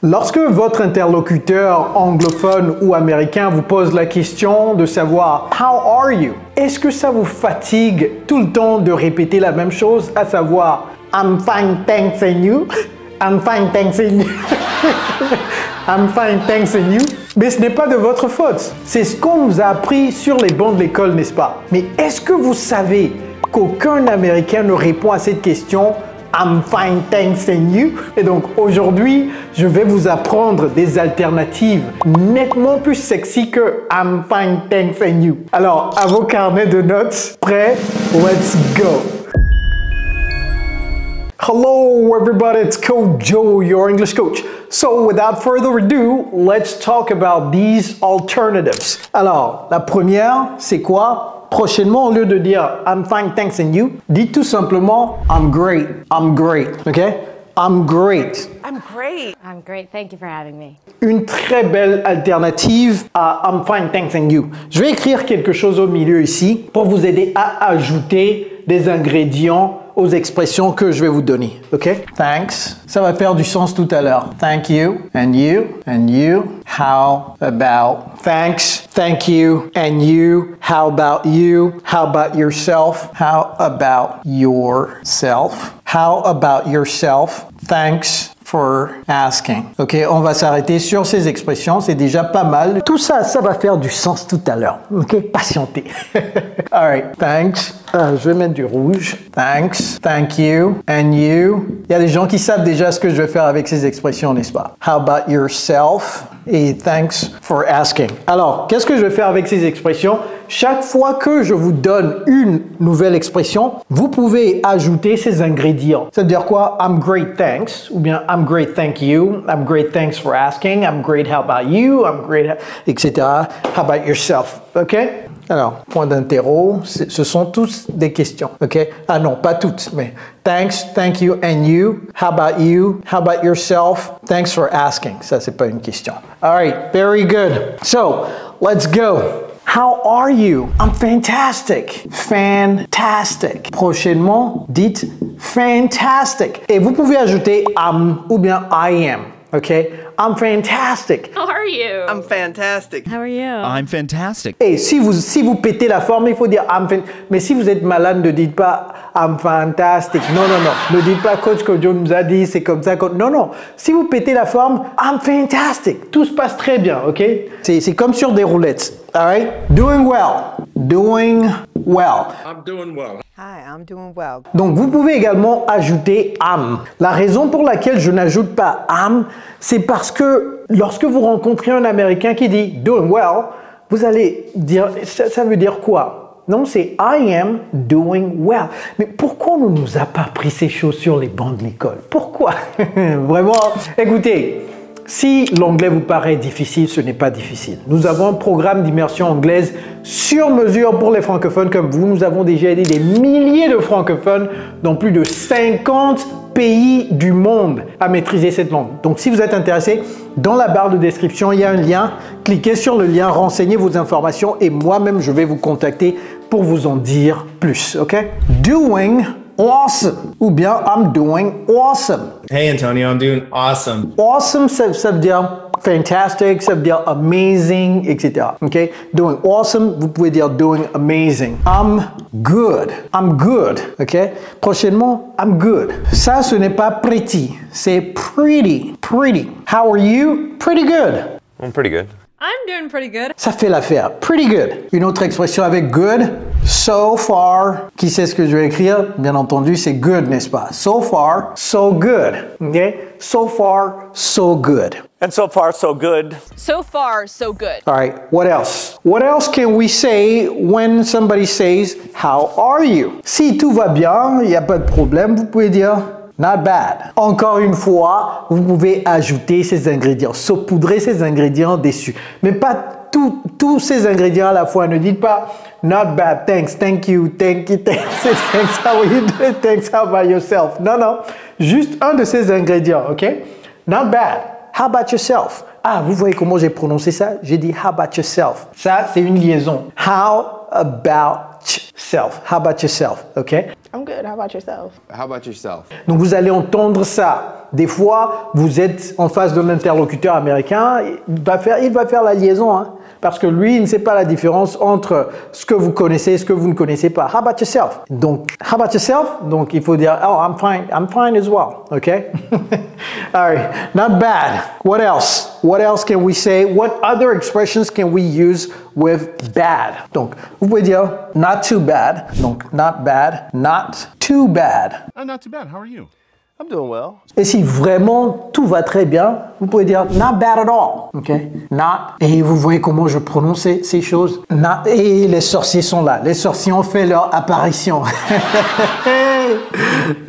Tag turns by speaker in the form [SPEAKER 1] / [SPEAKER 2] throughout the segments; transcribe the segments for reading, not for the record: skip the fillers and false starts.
[SPEAKER 1] Lorsque votre interlocuteur anglophone ou américain vous pose la question de savoir « How are you ?» est-ce que ça vous fatigue tout le temps de répéter la même chose, à savoir « I'm fine, thanks and you » I'm fine, thanks and you. I'm fine, thanks and you. Mais ce n'est pas de votre faute. C'est ce qu'on nous a appris sur les bancs de l'école, n'est-ce pas? Mais est-ce que vous savez qu'aucun Américain ne répond à cette question I'm fine, thanks and you? Et donc aujourd'hui, je vais vous apprendre des alternatives nettement plus sexy que I'm fine, thanks and you. Alors, à vos carnets de notes, prêts? Let's go! Hello everybody, it's Coach Joe, your English coach. So without further ado, let's talk about these alternatives. Alors, la première, c'est quoi? Prochainement, au lieu de dire I'm fine, thanks and you, dites tout simplement I'm great, I'm great, ok? I'm great.
[SPEAKER 2] I'm great.
[SPEAKER 3] I'm great. Thank you for having me.
[SPEAKER 1] Une très belle alternative à I'm fine, thanks and you. Je vais écrire quelque chose au milieu ici pour vous aider à ajouter des ingrédients aux expressions que je vais vous donner, ok? Thanks, ça va faire du sens tout à l'heure. Thank you, and you, and you. How about? Thanks, thank you, and you. How about you? How about yourself? How about yourself? How about yourself? Thanks for asking. Ok, on va s'arrêter sur ces expressions, c'est déjà pas mal. Tout ça, ça va faire du sens tout à l'heure. Ok, patientez. Alright, thanks. Je vais mettre du rouge. Thanks, thank you, and you. Il y a des gens qui savent déjà ce que je vais faire avec ces expressions, n'est-ce pas? How about yourself? Et thanks for asking. Alors, qu'est-ce que je vais faire avec ces expressions? Chaque fois que je vous donne une nouvelle expression, vous pouvez ajouter ces ingrédients. Ça veut dire quoi? I'm great, thanks. Ou bien I'm great, thank you. I'm great, thanks for asking. I'm great, how about you? I'm great, etc. How about yourself? OK? Alors, point d'interro, ce sont tous des questions. OK? Ah non, pas toutes, mais thanks, thank you, and you. How about you? How about yourself? Thanks for asking. Ça, c'est pas une question. All right, very good. So, let's go. How are you? I'm fantastic. Fantastic. Prochainement, dites fantastic. Et vous pouvez ajouter am ou bien I am. OK? I'm fantastic.
[SPEAKER 2] How are you?
[SPEAKER 4] I'm fantastic.
[SPEAKER 3] How are you?
[SPEAKER 5] I'm fantastic.
[SPEAKER 1] Et si vous pétez la forme, il faut dire I'm fantastic. Mais si vous êtes malade, ne dites pas I'm fantastic. Non, non, non. Ne dites pas Coach Kojo nous a dit, c'est comme ça. Non, non. Si vous pétez la forme, I'm fantastic. Tout se passe très bien, OK? C'est comme sur des roulettes. All right? Doing well. Doing well.
[SPEAKER 6] I'm doing well.
[SPEAKER 4] Hi, I'm doing well.
[SPEAKER 1] Donc, vous pouvez également ajouter am. La raison pour laquelle je n'ajoute pas am, c'est parce que lorsque vous rencontrez un Américain qui dit doing well, vous allez dire, ça veut dire quoi? Non, c'est I am doing well. Mais pourquoi on ne nous a pas appris ces choses sur les bancs de l'école? Pourquoi? Vraiment, écoutez. Si l'anglais vous paraît difficile, ce n'est pas difficile. Nous avons un programme d'immersion anglaise sur mesure pour les francophones comme vous. Nous avons déjà aidé des milliers de francophones dans plus de 50 pays du monde à maîtriser cette langue. Donc, si vous êtes intéressé, dans la barre de description, il y a un lien. Cliquez sur le lien, renseignez vos informations et moi-même, je vais vous contacter pour vous en dire plus. OK? Doing awesome ou bien I'm doing awesome.
[SPEAKER 7] Hey Antonio, I'm doing awesome.
[SPEAKER 1] Awesome, ça veut dire fantastic, ça veut dire amazing, etc. OK? Doing awesome, vous pouvez dire doing amazing. I'm good. I'm good. OK? Prochainement, I'm good. Ça, ce n'est pas pretty, c'est pretty. Pretty. How are you? Pretty good.
[SPEAKER 6] I'm pretty good.
[SPEAKER 2] I'm doing pretty good.
[SPEAKER 1] Ça fait l'affaire. Pretty good. Une autre expression avec good. So far. Qui sait ce que je vais écrire? Bien entendu, c'est good, n'est-ce pas? So far, so good. OK? So far, so good.
[SPEAKER 8] And so far, so good.
[SPEAKER 2] So far, so good.
[SPEAKER 1] All right, what else? What else can we say when somebody says, how are you? Si tout va bien, il n'y a pas de problème, vous pouvez dire not bad. Encore une fois, vous pouvez ajouter ces ingrédients, saupoudrer ces ingrédients dessus. Mais pas tous ces ingrédients à la fois. Ne dites pas not bad, thanks, thank you, thanks, how are you doing, thanks, how about yourself? Non, non, juste un de ces ingrédients, ok? Not bad. How about yourself? Ah, vous voyez comment j'ai prononcé ça? J'ai dit how about yourself. Ça, c'est une liaison. How about yourself? How about yourself? OK?
[SPEAKER 2] I'm good. How about yourself?
[SPEAKER 3] How about yourself?
[SPEAKER 1] Donc vous allez entendre ça. Des fois, vous êtes en face d'un interlocuteur américain, il va faire la liaison, hein, parce que lui, il ne sait pas la différence entre ce que vous connaissez et ce que vous ne connaissez pas. How about yourself? Donc, how about yourself? Donc, il faut dire, oh, I'm fine as well, okay? All right, not bad. What else? What else can we say? What other expressions can we use with bad? Donc, vous pouvez dire not too bad. Donc, not bad, not too bad.
[SPEAKER 5] Not too bad. How are you?
[SPEAKER 4] I'm doing well.
[SPEAKER 1] Et si vraiment tout va très bien, vous pouvez dire not bad at all. Ok? Not. Et vous voyez comment je prononce ces choses. Not. Et les sorciers sont là. Les sorciers ont fait leur apparition.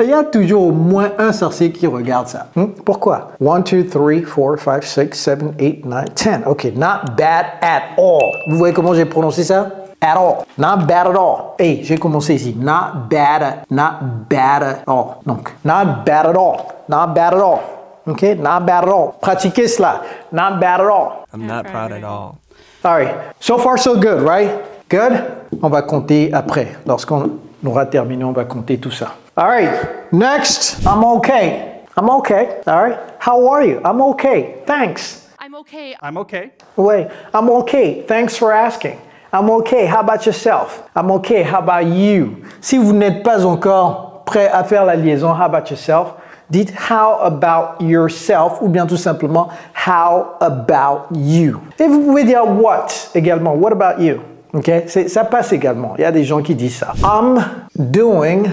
[SPEAKER 1] Il y a toujours au moins un sorcier qui regarde ça. Pourquoi? 1, 2, 3, 4, 5, 6, 7, 8, 9, 10. Ok, not bad at all. Vous voyez comment j'ai prononcé ça? At all. Not bad at all. Et j'ai commencé ici. Not bad at all. Donc, not bad at all. Not bad at all. Ok? Not bad at all. Pratiquez cela. Not bad at all.
[SPEAKER 6] I'm not proud at all.
[SPEAKER 1] All right. So far, so good, right? Good? On va compter après. Lorsqu'on aura terminé, on va compter tout ça. All right. Next. I'm okay. I'm okay. All right. How are you? I'm okay. Thanks.
[SPEAKER 2] I'm okay.
[SPEAKER 5] I'm okay.
[SPEAKER 1] Wait. I'm okay. Thanks for asking. I'm okay. How about yourself? I'm okay. How about you? Si vous n'êtes pas encore prêt à faire la liaison, how about yourself? Dites how about yourself ou bien tout simplement how about you. Et vous pouvez dire what également. What about you? Ok? Ça passe également. Il y a des gens qui disent ça. I'm doing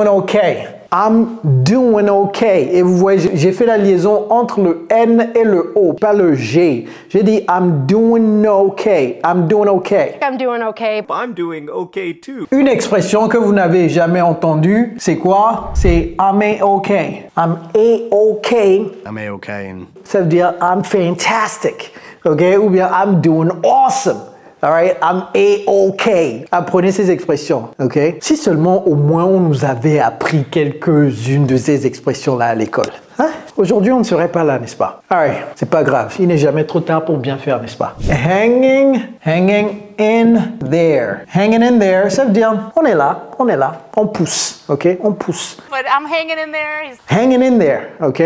[SPEAKER 1] okay. I'm doing okay. Et vous voyez, j'ai fait la liaison entre le N et le O, pas le G. J'ai dit I'm doing okay. I'm doing okay.
[SPEAKER 2] I'm doing okay.
[SPEAKER 7] I'm doing okay too.
[SPEAKER 1] Une expression que vous n'avez jamais entendue, c'est quoi? C'est I'm a-okay. I'm a-okay.
[SPEAKER 5] I'm A-okay.
[SPEAKER 1] Ça veut dire I'm fantastic. Ok? Ou bien I'm doing awesome. All right, I'm a-okay. Apprenez ces expressions, ok? Si seulement au moins on nous avait appris quelques-unes de ces expressions-là à l'école. Hein? Aujourd'hui, on ne serait pas là, n'est-ce pas? All right, c'est pas grave. Il n'est jamais trop tard pour bien faire, n'est-ce pas? Hanging in there. Hanging in there, ça veut dire on est là, on pousse, ok? On pousse.
[SPEAKER 2] But I'm hanging in there.
[SPEAKER 1] Hanging in there, ok?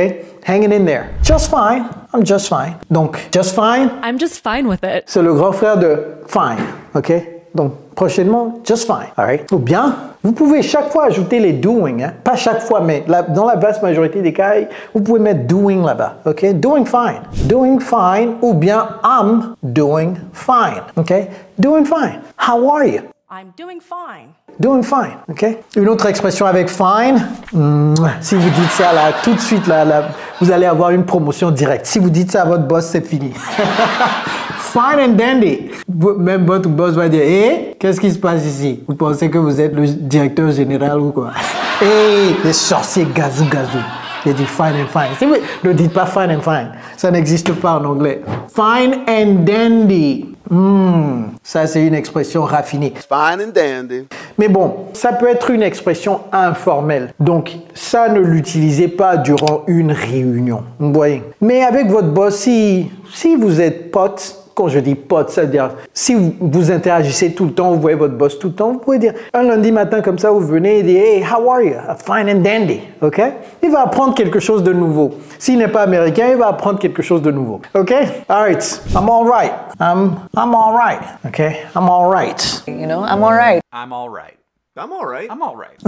[SPEAKER 1] Hanging in there. Just fine. I'm just fine. Donc, just fine.
[SPEAKER 8] I'm just fine with it.
[SPEAKER 1] C'est le grand frère de fine, ok? Donc, prochainement, just fine, all right? Ou bien, vous pouvez chaque fois ajouter les doing, hein? Pas chaque fois, mais dans la vaste majorité des cas, vous pouvez mettre doing là-bas, ok? Doing fine, ou bien I'm doing fine, ok? Doing fine. How are you?
[SPEAKER 2] I'm doing fine.
[SPEAKER 1] Doing fine, ok? Une autre expression avec fine, si vous dites ça là, tout de suite là, vous allez avoir une promotion directe. Si vous dites ça à votre boss, c'est fini. Fine and dandy. Même votre boss va dire, qu'est-ce qui se passe ici? Vous pensez que vous êtes le directeur général ou quoi? Les sorciers gazou. Il dit fine and fine. Si vous ne dites pas fine and fine, ça n'existe pas en anglais. Fine and dandy. Ça, c'est une expression raffinée.
[SPEAKER 3] Fine and dandy.
[SPEAKER 1] Mais bon, ça peut être une expression informelle. Donc, ça, ne l'utilisez pas durant une réunion. Vous voyez? Mais avec votre boss, si vous êtes pote, quand je dis pote, ça veut dire si vous interagissez tout le temps, vous voyez votre boss tout le temps, vous pouvez dire un lundi matin comme ça, vous venez et dites hey, how are you? Fine and dandy. Ok? Il va apprendre quelque chose de nouveau. S'il n'est pas américain, il va apprendre quelque chose de nouveau. Ok? Alright. I'm all right. I'm all right. Ok? I'm all right.
[SPEAKER 2] You know, I'm all right.
[SPEAKER 7] I'm all right. I'm all right. I'm all right.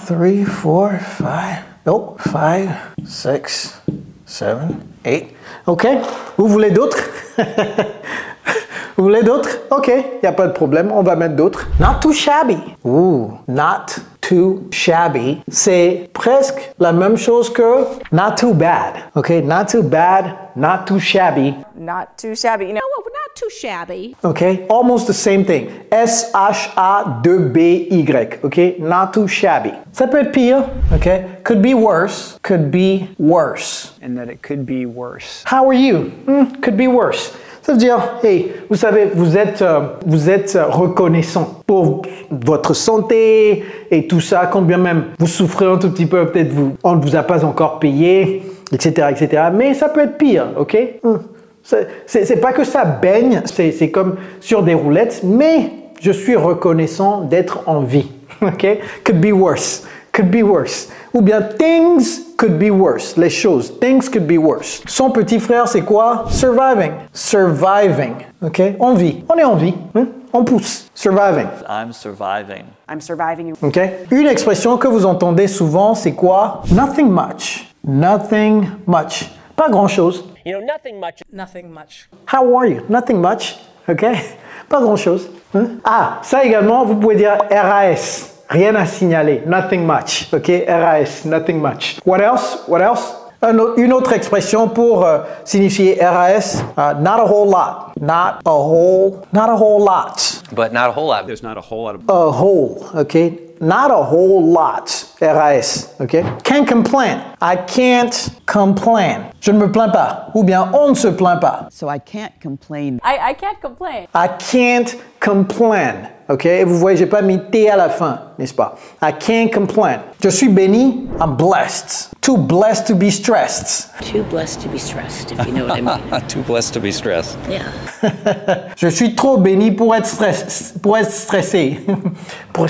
[SPEAKER 1] 3, 4, 5. Oh, 5, 6, 7, 8. Ok? Vous voulez d'autres? Vous voulez d'autres? Ok, il n'y a pas de problème, on va mettre d'autres. Not too shabby. Ooh, not too shabby. C'est presque la même chose que not too bad. Ok, not too bad, not too shabby.
[SPEAKER 2] Not too shabby. You know, well, we're not too shabby.
[SPEAKER 1] Ok, almost the same thing. S-H-A-2-B-Y. Ok, not too shabby. Ça peut être pire. Ok, could be worse. Could be worse.
[SPEAKER 9] And that it could be worse.
[SPEAKER 1] How are you? Could be worse. Ça veut dire, hey, vous savez, vous êtes reconnaissant pour votre santé et tout ça, quand bien même vous souffrez un tout petit peu, peut-être on ne vous a pas encore payé, etc., etc. Mais ça peut être pire, ok? C'est pas que ça baigne, c'est comme sur des roulettes, mais je suis reconnaissant d'être en vie. OK? Could be worse. Could be worse. Ou bien things could be worse. Les choses. Things could be worse. Son petit frère, c'est quoi? Surviving. Surviving. OK? On vit. On est en vie. Hein? On pousse. Surviving.
[SPEAKER 6] I'm surviving.
[SPEAKER 2] I'm surviving.
[SPEAKER 1] OK? Une expression que vous entendez souvent, c'est quoi? Nothing much. Nothing much. Pas grand-chose.
[SPEAKER 8] You know, nothing much.
[SPEAKER 2] Nothing much.
[SPEAKER 1] How are you? Nothing much. OK? Pas grand-chose. Hein? Ah, ça également, vous pouvez dire RAS. Rien à signaler. Nothing much. OK? RAS. Nothing much. What else? What else? Une autre expression pour signifier RAS. Not a whole lot. Not a whole lot.
[SPEAKER 10] But not a whole lot.
[SPEAKER 7] There's not a whole lot of...
[SPEAKER 1] A whole. OK? Not a whole lot. RAS. OK? Can't complain. I can't complain. Je ne me plains pas. Ou bien on ne se plaint pas.
[SPEAKER 4] So I can't complain.
[SPEAKER 2] I can't complain.
[SPEAKER 1] I can't complain. OK? Et vous voyez, j'ai pas mis T à la fin, n'est-ce pas? I can't complain. Je suis béni. I'm blessed. Too blessed to be stressed.
[SPEAKER 11] Too blessed to be stressed, if you know what I mean.
[SPEAKER 10] Too blessed to be stressed.
[SPEAKER 11] Yeah.
[SPEAKER 1] Je suis trop béni pour être stressé. pour être stressé. Pour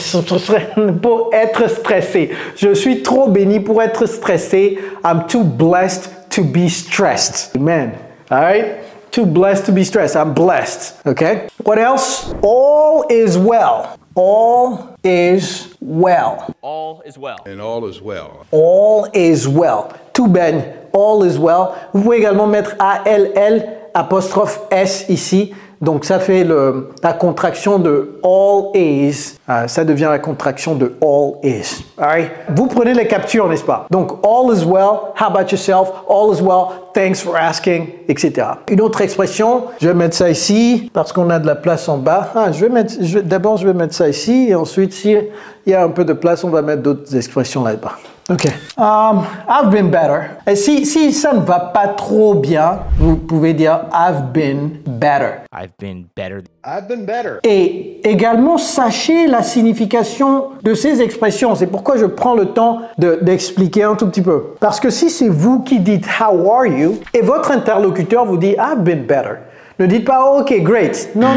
[SPEAKER 1] être stressé. Je suis trop béni pour être stressé. I'm too blessed to be stressed. Amen. All right? Too blessed to be stressed. I'm blessed. Okay? What else? All is well. All is well.
[SPEAKER 8] All is well.
[SPEAKER 5] And all is well.
[SPEAKER 1] All is well. Tout ben. All is well. Vous pouvez également mettre A-L-L apostrophe S ici. Donc ça fait la contraction de all is. Ça devient la contraction de all is. Alright? Vous prenez les captures, n'est-ce pas? Donc all is well. How about yourself? All is well. Thanks for asking, etc. Une autre expression, je vais mettre ça ici parce qu'on a de la place en bas. D'abord, je vais mettre ça ici et ensuite, s'il y a un peu de place, on va mettre d'autres expressions là-bas. OK. I've been better. Et si ça ne va pas trop bien, vous pouvez dire I've been better.
[SPEAKER 7] I've been better.
[SPEAKER 3] I've been better.
[SPEAKER 1] Et également, sachez la signification de ces expressions. C'est pourquoi je prends le temps d'expliquer un tout petit peu. Parce que si c'est vous qui dites How are you et votre interlocuteur vous dit I've been better, ne dites pas oh, OK, great. Non.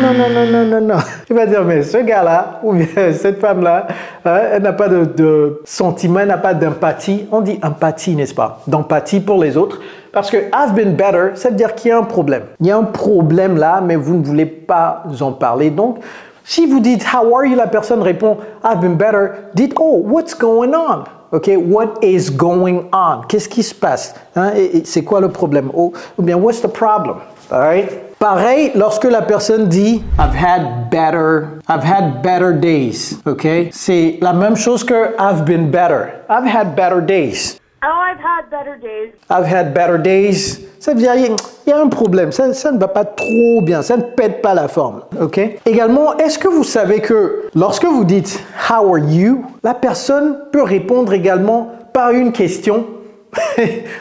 [SPEAKER 1] Tu vas dire mais ce gars-là ou bien cette femme-là, elle n'a pas de sentiment, elle n'a pas d'empathie. On dit empathie, n'est-ce pas? D'empathie pour les autres. Parce que I've been better, ça veut dire qu'il y a un problème. Il y a un problème là, mais vous ne voulez pas en parler. Donc, si vous dites How are you, la personne répond I've been better, dites oh, what's going on? OK, what is going on? Qu'est-ce qui se passe? Hein? Et c'est quoi le problème? Ou bien, what's the problem? All right? Pareil, lorsque la personne dit I've had better days, ok? C'est la même chose que I've been better. I've had better days.
[SPEAKER 12] Oh, I've had better days.
[SPEAKER 1] I've had better days. Ça veut dire il y a un problème, ça ne va pas trop bien, ça ne pète pas la forme, ok? Également, est-ce que vous savez que lorsque vous dites How are you, la personne peut répondre également par une question.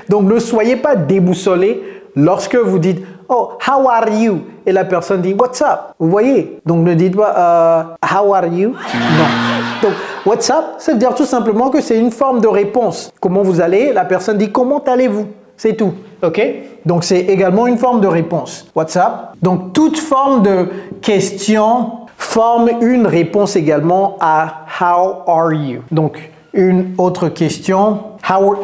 [SPEAKER 1] Donc ne soyez pas déboussolés lorsque vous dites Oh, how are you? Et la personne dit What's up? Vous voyez? Donc ne dites pas How are you? Non. Donc What's up? Ça veut dire tout simplement que c'est une forme de réponse. Comment vous allez? La personne dit Comment allez-vous? C'est tout. OK? Donc c'est également une forme de réponse. What's up? Donc toute forme de question forme une réponse également à How are you? Donc une autre question. How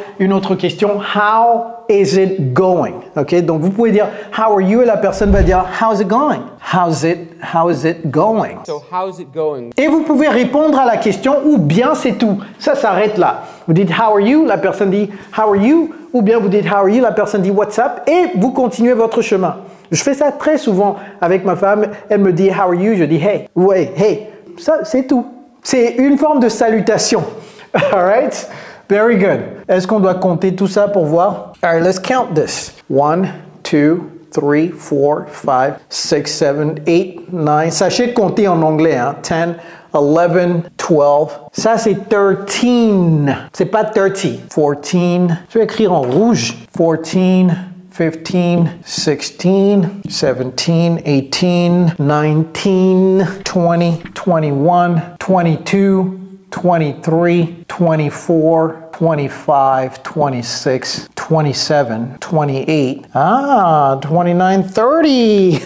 [SPEAKER 1] is it going? OK? Donc vous pouvez dire How are you? Et la personne va dire How's it going? How is it going?
[SPEAKER 3] So how's it going?
[SPEAKER 1] Et vous pouvez répondre à la question ou bien c'est tout. Ça s'arrête là. Vous dites How are you? La personne dit How are you? Ou bien vous dites How are you? La personne dit What's up? Et vous continuez votre chemin. Je fais ça très souvent avec ma femme. Elle me dit How are you? Je dis Hey. Ouais, hey. Ça, c'est tout. C'est une forme de salutation. All right? Very good. Est-ce qu'on doit compter tout ça pour voir? All right, let's count this. 1, 2, 3, 4, 5, 6, 7, 8, 9. Sachez compter en anglais, hein? 10, 11, 12. Ça, c'est 13. C'est pas 30. 14. Je vais écrire en rouge. 14. 15, 16, 17, 18, 19, 20, 21, 22, 23, 24, 25, 26, 27, 28, 29, 30.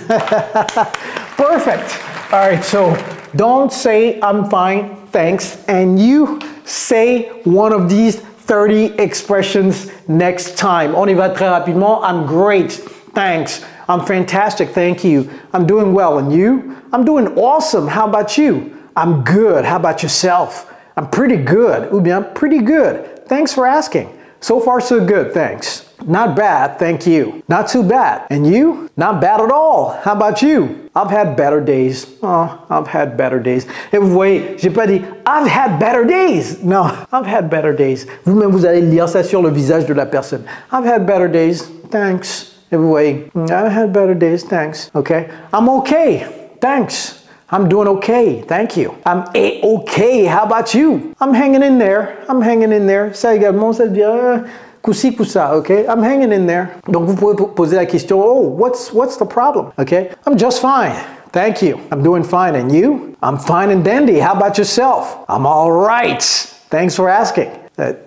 [SPEAKER 1] Perfect. All right, so don't say I'm fine. thanks, and you say one of these 30 expressions next time. On y va très rapidement. I'm great. Thanks. I'm fantastic. Thank you. I'm doing well. And you? I'm doing awesome. How about you? I'm good. How about yourself? I'm pretty good. Ou bien, pretty good. Thanks for asking. So far, so good. Thanks. Not bad. Thank you. Not too bad. And you? Not bad at all. How about you? I've had better days. Oh, I've had better days. Et vous voyez, j'ai pas dit I've had better days. Non, I've had better days. Vous-même, vous allez lire ça sur le visage de la personne. I've had better days. Thanks. Et vous voyez, I've had better days. Thanks. Okay. I'm okay. Thanks. I'm doing okay. Thank you. I'm a-okay. How about you? I'm hanging in there. I'm hanging in there. Ça également, ça veut dire coup-ci, coup-ça, okay? I'm hanging in there. Donc, vous pouvez poser la question, oh, what's the problem? Okay? I'm just fine. Thank you. I'm doing fine. And you? I'm fine and dandy. How about yourself? I'm all right. Thanks for asking.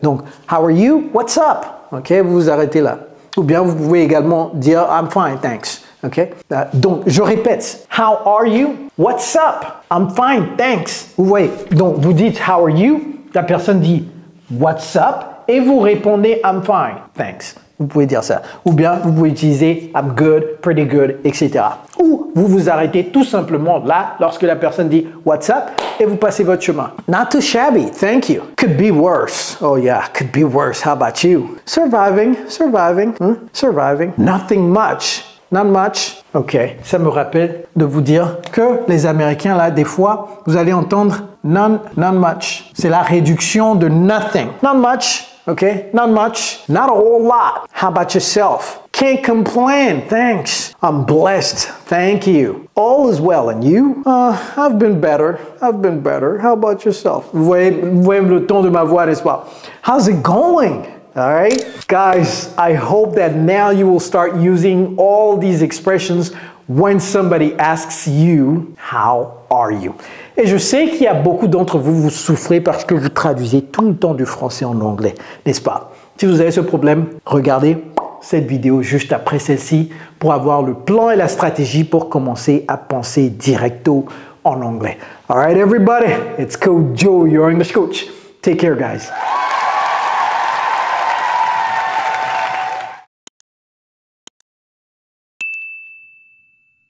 [SPEAKER 1] Donc, how are you? What's up? Okay? Vous vous arrêtez là. Ou bien, vous pouvez également dire, I'm fine, thanks. Okay? Donc, je répète. How are you? What's up? I'm fine, thanks. Vous voyez? Donc, vous dites, how are you? La personne dit, what's up? Et vous répondez, I'm fine, thanks. Vous pouvez dire ça. Ou bien, vous pouvez utiliser I'm good, pretty good, etc. Ou vous vous arrêtez tout simplement là, lorsque la personne dit what's up, et vous passez votre chemin. Not too shabby, thank you. Could be worse. Oh yeah, could be worse. How about you? Surviving, surviving, surviving. Nothing much. Not much. Ok, ça me rappelle de vous dire que les Américains, là, des fois, vous allez entendre none much. C'est la réduction de nothing. Not much. Okay, not much, not a whole lot. How about yourself? Can't complain, thanks. I'm blessed, thank you. All is well, and you? I've been better. How about yourself? Vous voyez le ton de ma voix, n'est-ce pas? How's it going? All right, guys, I hope that now you will start using all these expressions when somebody asks you, how are you? Et je sais qu'il y a beaucoup d'entre vous, vous souffrez parce que vous traduisez tout le temps du français en anglais, n'est-ce pas? Si vous avez ce problème, regardez cette vidéo juste après celle-ci pour avoir le plan et la stratégie pour commencer à penser directo en anglais. All right, everybody, it's Coach Joe, your English coach. Take care, guys.